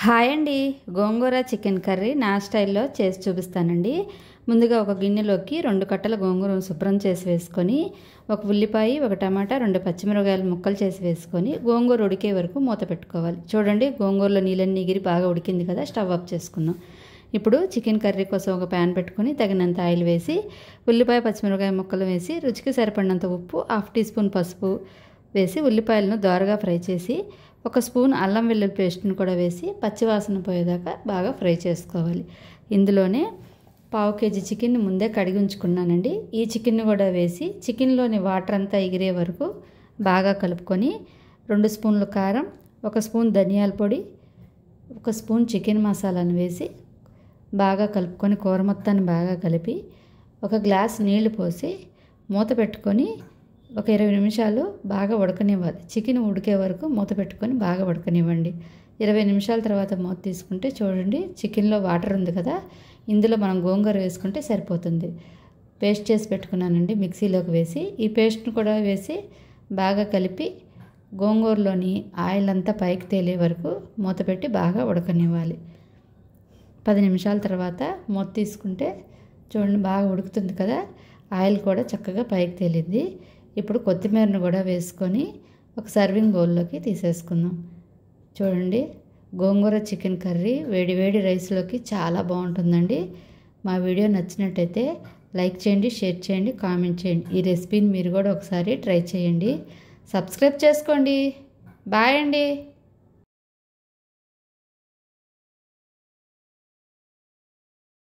Hi అండి, గోంగూర chicken curry నా స్టైల్లో చేసి చూపిస్తానండి. ముందుగా ఒక గిన్నెలోకి 2 కట్టల గోంగూరను శుభ్రం చేసి వేసుకొని, ఒక ఉల్లిపాయ, ఒక టమాటా, 2 పచ్చిమిరపకాయలు ముక్కలు చేసి వేసుకొని గోంగూర ఉడికే వరకు మూత పెట్టుకోవాలి. చూడండి, గోంగూరలో నీళ్ళన్నీ ఎగిరి బాగా ఉడికింది కదా. స్టవ్ ఆఫ్ చేసుకుందాం. ఇప్పుడు చికెన్ కర్రీ కోసం ఒక ప్యాన్ పెట్టుకొని తగినంత ఆయిల్ వేసి, ఉల్లిపాయ, పచ్చిమిరపకాయ ముక్కలు వేసి, రుచికి సరిపడినంత ఉప్పు, 1/2 టీ స్పూన్ పసుపు వేసి ఉల్లిపాయలను దోరగా ఫ్రై చేసి, 1 స్పూన్ అల్లం వెల్లుల్లి పేస్ట్ని కూడా వేసి పచ్చివాసన పోయేదాకా బాగా ఫ్రై చేసుకోవాలి. ఇందులోనే 1/2 కేజీ చికెన్ ముందే కడిగి ఉంచుకున్నానండి. ఈ చికెన్ కూడా వేసి చికెన్లోని వాటర్ అంతా ఎగిరే వరకు బాగా కలుపుకొని 2 స్పూన్లు కారం, 1 స్పూన్ ధనియాల పొడి, 1 స్పూన్ చికెన్ మసాలాను వేసి బాగా కలుపుకొని కూర మొత్తాన్ని బాగా కలిపి 1 గ్లాస్ నీళ్లు పోసి మూత పెట్టుకొని ఒక 20 నిమిషాలు బాగా ఉడకనివ్వాలి. చికెన్ ఉడికే వరకు మూత పెట్టుకొని బాగా ఉడకనివ్వండి. 20 నిమిషాల తర్వాత మూత తీసుకుంటే చూడండి, చికెన్లో వాటర్ ఉంది కదా, ఇందులో మనం గోంగూర వేసుకుంటే సరిపోతుంది. పేస్ట్ చేసి పెట్టుకున్నానండి, మిక్సీలోకి వేసి ఈ పేస్ట్ను కూడా వేసి బాగా కలిపి గోంగూరలోని ఆయిల్ అంతా పైకి తేలే వరకు మూత పెట్టి బాగా ఉడకనివ్వాలి. 10 నిమిషాల తర్వాత మూత తీసుకుంటే చూడండి, బాగా ఉడుకుతుంది కదా, ఆయిల్ కూడా చక్కగా పైకి తేలింది. ఇప్పుడు కొత్తిమీరను కూడా వేసుకొని ఒక సర్వింగ్ బౌల్లోకి తీసేసుకుందాం. చూడండి, గోంగూర చికెన్ కర్రీ వేడి రైస్లోకి చాలా బాగుంటుందండి. మా వీడియో నచ్చినట్టయితే లైక్ చేయండి, షేర్ చేయండి, కామెంట్ చేయండి. ఈ రెసిపీని మీరు కూడా ఒకసారి ట్రై చేయండి. సబ్స్క్రైబ్ చేసుకోండి. బాయ్ అండి.